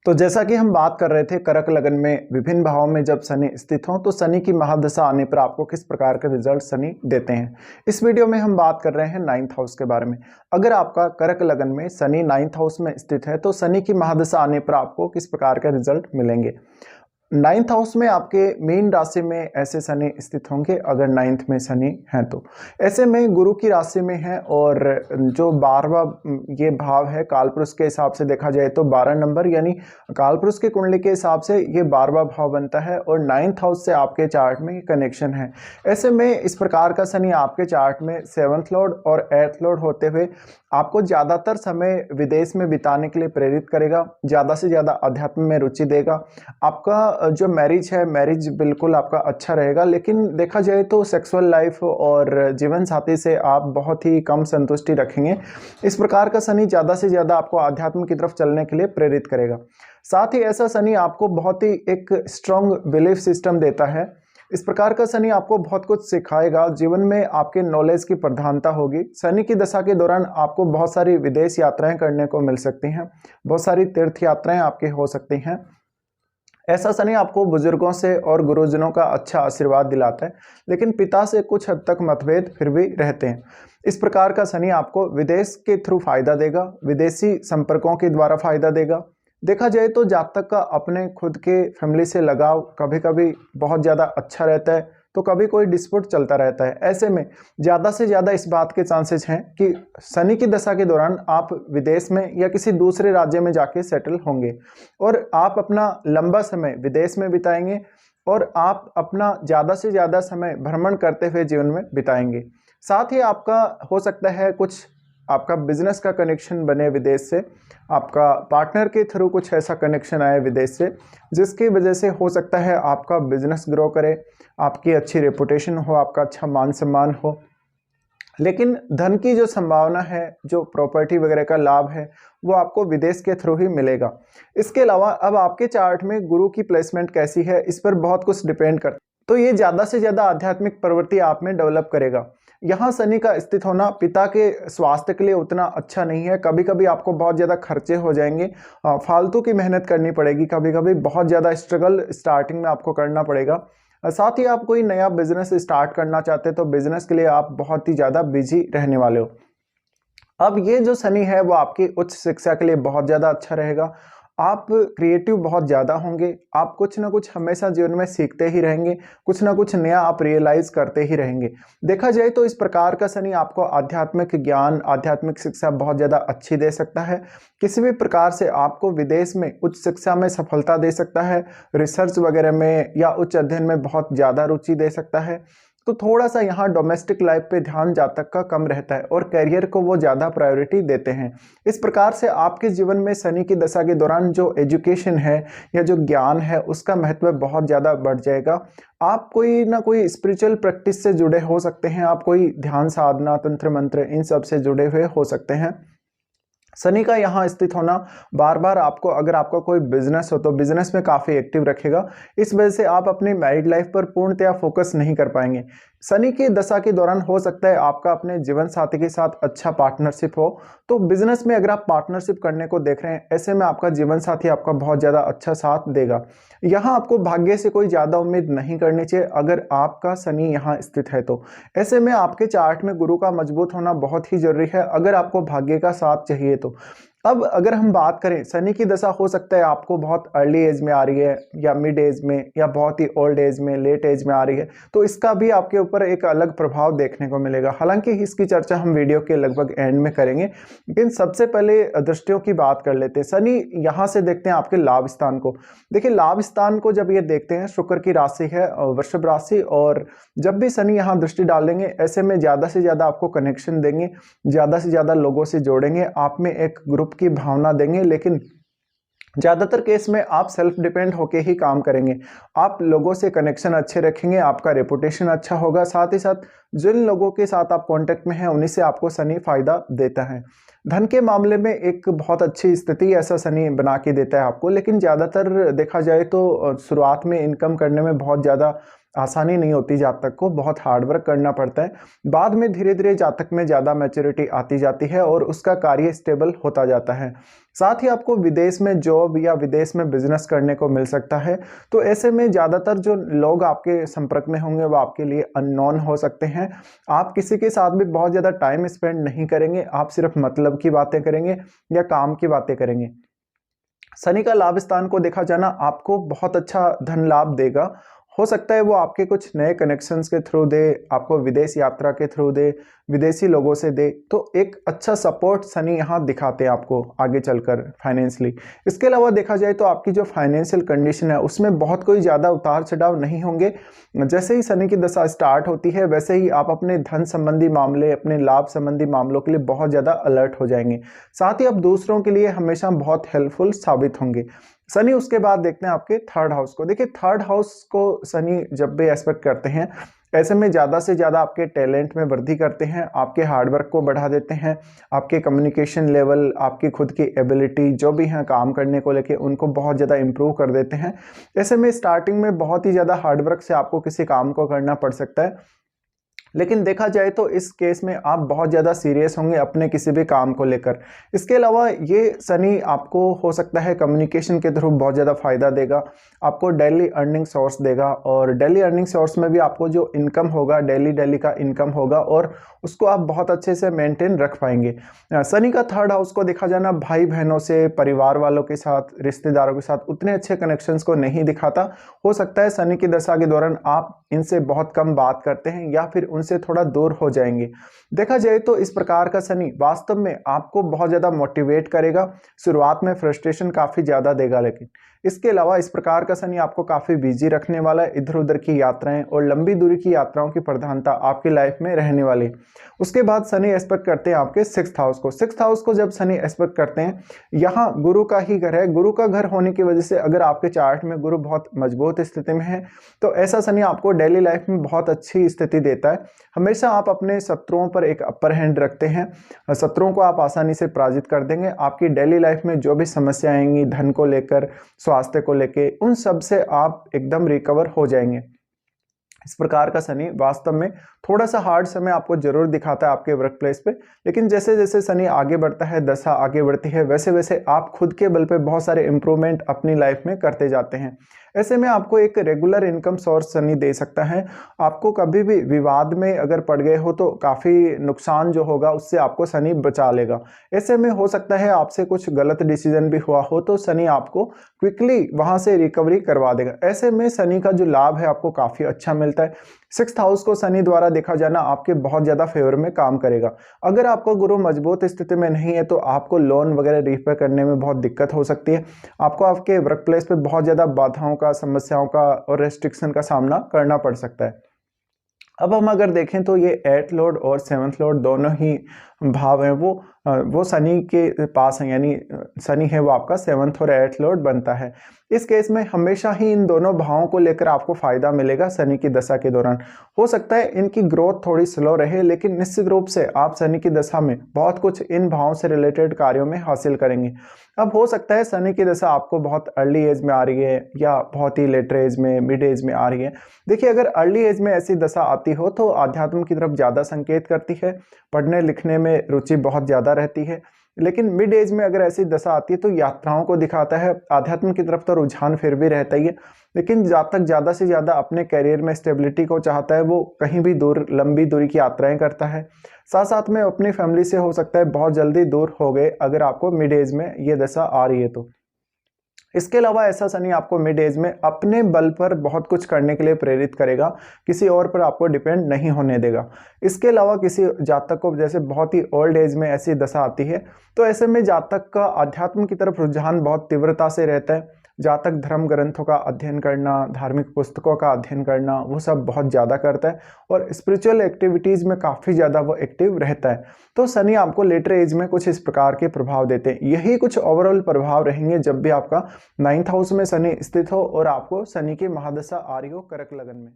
तो जैसा कि हम बात कर रहे थे कर्क लगन में विभिन्न भावों में जब शनि स्थित हो तो शनि की महादशा आने पर आपको किस प्रकार के रिजल्ट शनि देते हैं। इस वीडियो में हम बात कर रहे हैं 9th हाउस के बारे में। अगर आपका कर्क लगन में शनि 9th हाउस में स्थित है तो शनि की महादशा आने पर आपको किस प्रकार के रिजल्ट मिलेंगे। 9th हाउस में आपके मीन राशि में ऐसे शनि स्थित होंगे अगर 9th में शनि है तो ऐसे में गुरु की राशि में है और जो 12वां ये भाव है कालपुरुष के हिसाब से देखा जाए तो 12 नंबर यानी कालपुरुष की कुंडली के हिसाब से ये 12वां भाव बनता है और 9th हाउस से आपके चार्ट में कनेक्शन है। ऐसे में इस प्रकार का शनि आपके चार्ट में 7th लॉर्ड और 8th लॉर्ड होते हुए आपको ज़्यादातर समय विदेश में बिताने के लिए प्रेरित करेगा, ज़्यादा से ज़्यादा अध्यात्म में रुचि देगा। आपका जो मैरिज है मैरिज बिल्कुल आपका अच्छा रहेगा, लेकिन देखा जाए तो सेक्सुअल लाइफ और जीवन साथी से आप बहुत ही कम संतुष्टि रखेंगे। इस प्रकार का शनि ज़्यादा से ज़्यादा आपको अध्यात्म की तरफ चलने के लिए प्रेरित करेगा। साथ ही ऐसा शनि आपको बहुत ही एक स्ट्रॉन्ग बिलीफ सिस्टम देता है। इस प्रकार का शनि आपको बहुत कुछ सिखाएगा, जीवन में आपके नॉलेज की प्रधानता होगी। शनि की दशा के दौरान आपको बहुत सारी विदेश यात्राएं करने को मिल सकती हैं, बहुत सारी तीर्थ यात्राएं आपकी हो सकती हैं। ऐसा शनि आपको बुजुर्गों से और गुरुजनों का अच्छा आशीर्वाद दिलाता है, लेकिन पिता से कुछ हद तक मतभेद फिर भी रहते हैं। इस प्रकार का शनि आपको विदेश के थ्रू फायदा देगा, विदेशी संपर्कों के द्वारा फायदा देगा। देखा जाए तो जातक का अपने खुद के फैमिली से लगाव कभी कभी बहुत ज़्यादा अच्छा रहता है तो कभी कोई डिस्प्यूट चलता रहता है। ऐसे में ज़्यादा से ज़्यादा इस बात के चांसेस हैं कि शनि की दशा के दौरान आप विदेश में या किसी दूसरे राज्य में जाके सेटल होंगे और आप अपना लंबा समय विदेश में बिताएंगे और आप अपना ज़्यादा से ज़्यादा समय भ्रमण करते हुए जीवन में बिताएंगे। साथ ही आपका हो सकता है कुछ आपका बिजनेस का कनेक्शन बने विदेश से, आपका पार्टनर के थ्रू कुछ ऐसा कनेक्शन आए विदेश से जिसकी वजह से हो सकता है आपका बिजनेस ग्रो करे, आपकी अच्छी रेपुटेशन हो, आपका अच्छा मान सम्मान हो। लेकिन धन की जो संभावना है, जो प्रॉपर्टी वगैरह का लाभ है, वो आपको विदेश के थ्रू ही मिलेगा। इसके अलावा अब आपके चार्ट में गुरु की प्लेसमेंट कैसी है इस पर बहुत कुछ डिपेंड करता है, तो ये ज़्यादा से ज़्यादा आध्यात्मिक प्रवृत्ति आप में डेवलप करेगा। यहाँ शनि का स्थित होना पिता के स्वास्थ्य के लिए उतना अच्छा नहीं है। कभी कभी आपको बहुत ज़्यादा खर्चे हो जाएंगे, फालतू की मेहनत करनी पड़ेगी, कभी कभी बहुत ज़्यादा स्ट्रगल स्टार्टिंग में आपको करना पड़ेगा। साथ ही आप कोई नया बिजनेस स्टार्ट करना चाहते हैं तो बिजनेस के लिए आप बहुत ही ज़्यादा बिजी रहने वाले हो। अब ये जो शनि है वो आपकी उच्च शिक्षा के लिए बहुत ज़्यादा अच्छा रहेगा। आप क्रिएटिव बहुत ज़्यादा होंगे, आप कुछ ना कुछ हमेशा जीवन में सीखते ही रहेंगे, कुछ ना कुछ नया आप रियलाइज करते ही रहेंगे। देखा जाए तो इस प्रकार का शनि आपको आध्यात्मिक ज्ञान, आध्यात्मिक शिक्षा बहुत ज़्यादा अच्छी दे सकता है। किसी भी प्रकार से आपको विदेश में उच्च शिक्षा में सफलता दे सकता है, रिसर्च वगैरह में या उच्च अध्ययन में बहुत ज़्यादा रुचि दे सकता है। तो थोड़ा सा यहाँ डोमेस्टिक लाइफ पे ध्यान जातक का कम रहता है और करियर को वो ज़्यादा प्रायोरिटी देते हैं। इस प्रकार से आपके जीवन में शनि की दशा के दौरान जो एजुकेशन है या जो ज्ञान है उसका महत्व बहुत ज़्यादा बढ़ जाएगा। आप कोई ना कोई स्पिरिचुअल प्रैक्टिस से जुड़े हो सकते हैं, आप कोई ध्यान साधना, तंत्र मंत्र इन सब से जुड़े हुए हो सकते हैं। शनि का यहाँ स्थित होना बार बार आपको, अगर आपका कोई बिजनेस हो तो बिजनेस में काफ़ी एक्टिव रखेगा। इस वजह से आप अपनी मैरिड लाइफ पर पूर्णतया फोकस नहीं कर पाएंगे। शनि की दशा के दौरान हो सकता है आपका अपने जीवन साथी के साथ अच्छा पार्टनरशिप हो, तो बिजनेस में अगर आप पार्टनरशिप करने को देख रहे हैं ऐसे में आपका जीवन साथी आपका बहुत ज़्यादा अच्छा साथ देगा। यहाँ आपको भाग्य से कोई ज़्यादा उम्मीद नहीं करनी चाहिए अगर आपका शनि यहाँ स्थित है तो। ऐसे में आपके चार्ट में गुरु का मजबूत होना बहुत ही जरूरी है अगर आपको भाग्य का साथ चाहिए तो। अब अगर हम बात करें, शनि की दशा हो सकता है आपको बहुत अर्ली एज में आ रही है या मिड एज में या बहुत ही ओल्ड एज में, लेट एज में आ रही है, तो इसका भी आपके ऊपर एक अलग प्रभाव देखने को मिलेगा। हालांकि इसकी चर्चा हम वीडियो के लगभग एंड में करेंगे, लेकिन सबसे पहले दृष्टियों की बात कर लेते हैं। शनि यहाँ से देखते हैं आपके लाभ स्थान को। देखिए लाभ स्थान को जब ये देखते हैं, शुक्र की राशि है वृषभ राशि, और जब भी शनि यहाँ दृष्टि डालेंगे ऐसे में ज़्यादा से ज़्यादा आपको कनेक्शन देंगे, ज़्यादा से ज़्यादा लोगों से जोड़ेंगे, आप में एक ग्रुप की भावना देंगे। लेकिन ज्यादातर केस में आप सेल्फ डिपेंड होके ही काम करेंगे। आप लोगों से कनेक्शन अच्छे रखेंगे, आपका रेपुटेशन अच्छा होगा। साथ ही साथ जिन लोगों के साथ आप कांटेक्ट में हैं उन्हीं से आपको शनि फायदा देता है। धन के मामले में एक बहुत अच्छी स्थिति ऐसा शनि बना के देता है आपको, लेकिन ज़्यादातर देखा जाए तो शुरुआत में इनकम करने में बहुत ज़्यादा आसानी नहीं होती, जातक को बहुत हार्डवर्क करना पड़ता है। बाद में धीरे धीरे जातक में ज़्यादा मैच्योरिटी आती जाती है और उसका कार्य स्टेबल होता जाता है। साथ ही आपको विदेश में जॉब या विदेश में बिजनेस करने को मिल सकता है। तो ऐसे में ज़्यादातर जो लोग आपके संपर्क में होंगे वो आपके लिए अननोन हो सकते हैं। आप किसी के साथ भी बहुत ज़्यादा टाइम स्पेंड नहीं करेंगे, आप सिर्फ मतलब की बातें करेंगे या काम की बातें करेंगे। शनि का लाभ स्थान को देखा जाना आपको बहुत अच्छा धन लाभ देगा। हो सकता है वो आपके कुछ नए कनेक्शंस के थ्रू दे, आपको विदेश यात्रा के थ्रू दे, विदेशी लोगों से दे। तो एक अच्छा सपोर्ट शनि यहाँ दिखाते हैं आपको आगे चलकर फाइनेंशियली। इसके अलावा देखा जाए तो आपकी जो फाइनेंशियल कंडीशन है उसमें बहुत कोई ज़्यादा उतार चढ़ाव नहीं होंगे। जैसे ही शनि की दशा स्टार्ट होती है वैसे ही आप अपने धन संबंधी मामले, अपने लाभ संबंधी मामलों के लिए बहुत ज़्यादा अलर्ट हो जाएंगे। साथ ही आप दूसरों के लिए हमेशा बहुत हेल्पफुल साबित होंगे। शनि उसके बाद देखते हैं आपके थर्ड हाउस को। देखिए थर्ड हाउस को शनि जब भी एस्पेक्ट करते हैं ऐसे में ज़्यादा से ज़्यादा आपके टैलेंट में वृद्धि करते हैं, आपके हार्डवर्क को बढ़ा देते हैं, आपके कम्युनिकेशन लेवल, आपकी खुद की एबिलिटी जो भी हैं काम करने को लेके उनको बहुत ज़्यादा इंप्रूव कर देते हैं। ऐसे में स्टार्टिंग में बहुत ही ज़्यादा हार्डवर्क से आपको किसी काम को करना पड़ सकता है, लेकिन देखा जाए तो इस केस में आप बहुत ज़्यादा सीरियस होंगे अपने किसी भी काम को लेकर। इसके अलावा ये शनि आपको हो सकता है कम्युनिकेशन के थ्रू बहुत ज़्यादा फायदा देगा, आपको डेली अर्निंग सोर्स देगा और डेली अर्निंग सोर्स में भी आपको जो इनकम होगा डेली का इनकम होगा और उसको आप बहुत अच्छे से मेंटेन रख पाएंगे। शनि का थर्ड हाउस को देखा जाना भाई बहनों से, परिवार वालों के साथ, रिश्तेदारों के साथ उतने अच्छे कनेक्शंस को नहीं दिखाता। हो सकता है शनि की दशा के दौरान आप इनसे बहुत कम बात करते हैं या फिर उनसे थोड़ा दूर हो जाएंगे। देखा जाए तो इस प्रकार का शनि वास्तव में आपको बहुत ज़्यादा मोटिवेट करेगा, शुरुआत में फ्रस्ट्रेशन काफ़ी ज़्यादा देगा, लेकिन इसके अलावा इस प्रकार का शनि आपको काफ़ी बिजी रखने वाला है। इधर उधर की यात्राएं और लंबी दूरी की यात्राओं की प्रधानता आपकी लाइफ में रहने वाली है। उसके बाद शनि एस्पेक्ट करते हैं आपके सिक्स्थ हाउस को। सिक्स्थ हाउस को जब शनि एस्पेक्ट करते हैं, यहाँ गुरु का ही घर है। गुरु का घर होने की वजह से अगर आपके चार्ट में गुरु बहुत मजबूत स्थिति में है तो ऐसा शनि आपको डेली लाइफ में बहुत अच्छी स्थिति देता है। हमेशा आप अपने शत्रुओं पर एक अपर हैंड रखते हैं, शत्रुओं को आप आसानी से पराजित कर देंगे। आपकी डेली लाइफ में जो भी समस्या आएंगी धन को लेकर, स्वास्थ्य को लेके, उन सब से आप एकदम रिकवर हो जाएंगे। इस प्रकार का शनि वास्तव में थोड़ा सा हार्ड समय आपको जरूर दिखाता है आपके वर्क प्लेस पे, लेकिन जैसे जैसे शनि आगे बढ़ता है, दशा आगे बढ़ती है, वैसे वैसे आप खुद के बल पे बहुत सारे इंप्रूवमेंट अपनी लाइफ में करते जाते हैं। ऐसे में आपको एक रेगुलर इनकम सोर्स शनि दे सकता है। आपको कभी भी विवाद में अगर पड़ गए हो तो काफ़ी नुकसान जो होगा उससे आपको शनि बचा लेगा। ऐसे में हो सकता है आपसे कुछ गलत डिसीजन भी हुआ हो तो शनि आपको क्विकली वहां से रिकवरी करवा देगा। ऐसे में शनि का जो लाभ है आपको काफ़ी अच्छा मिलता है। सिक्स्थ हाउस को शनि द्वारा देखा जाना आपके बहुत ज़्यादा फेवर में काम करेगा। अगर आपका गुरु मजबूत स्थिति में नहीं है तो आपको लोन वगैरह रीपे करने में बहुत दिक्कत हो सकती है। आपको आपके वर्क प्लेस पे बहुत ज़्यादा बाधाओं का, समस्याओं का और रेस्ट्रिक्शन का सामना करना पड़ सकता है। अब हम अगर देखें तो ये 8th लॉर्ड और 7th लॉर्ड दोनों ही भाव हैं वो शनि के पास हैं, यानी शनि है वो आपका 7th और 8th लॉर्ड बनता है। इस केस में हमेशा ही इन दोनों भावों को लेकर आपको फायदा मिलेगा शनि की दशा के दौरान। हो सकता है इनकी ग्रोथ थोड़ी स्लो रहे, लेकिन निश्चित रूप से आप शनि की दशा में बहुत कुछ इन भावों से रिलेटेड कार्यों में हासिल करेंगे। अब हो सकता है शनि की दशा आपको बहुत अर्ली एज में आ रही है या बहुत ही लेटर एज में, मिड एज में आ रही है। देखिए अगर अर्ली एज में ऐसी दशा आती हो तो आध्यात्म की तरफ ज़्यादा संकेत करती है, पढ़ने लिखने में रुचि बहुत ज़्यादा रहती है। लेकिन मिड एज में अगर ऐसी दशा आती है तो यात्राओं को दिखाता है। आध्यात्म की तरफ तो रुझान फिर भी रहता ही है, लेकिन जब तक ज़्यादा से ज़्यादा अपने करियर में स्टेबिलिटी को चाहता है वो कहीं भी दूर, लंबी दूरी की यात्राएं करता है। साथ साथ में अपनी फैमिली से हो सकता है बहुत जल्दी दूर हो गए अगर आपको मिड एज में ये दशा आ रही है तो। इसके अलावा ऐसा शनि आपको मिड एज में अपने बल पर बहुत कुछ करने के लिए प्रेरित करेगा, किसी और पर आपको डिपेंड नहीं होने देगा। इसके अलावा किसी जातक को जैसे बहुत ही ओल्ड एज में ऐसी दशा आती है तो ऐसे में जातक का अध्यात्म की तरफ रुझान बहुत तीव्रता से रहता है। जातक धर्म ग्रंथों का अध्ययन करना, धार्मिक पुस्तकों का अध्ययन करना, वो सब बहुत ज़्यादा करता है और स्पिरिचुअल एक्टिविटीज़ में काफ़ी ज़्यादा वो एक्टिव रहता है। तो शनि आपको लेटर एज में कुछ इस प्रकार के प्रभाव देते हैं। यही कुछ ओवरऑल प्रभाव रहेंगे जब भी आपका 9th हाउस में शनि स्थित हो और आपको शनि की महादशा आ रही हो कर्क लगन में।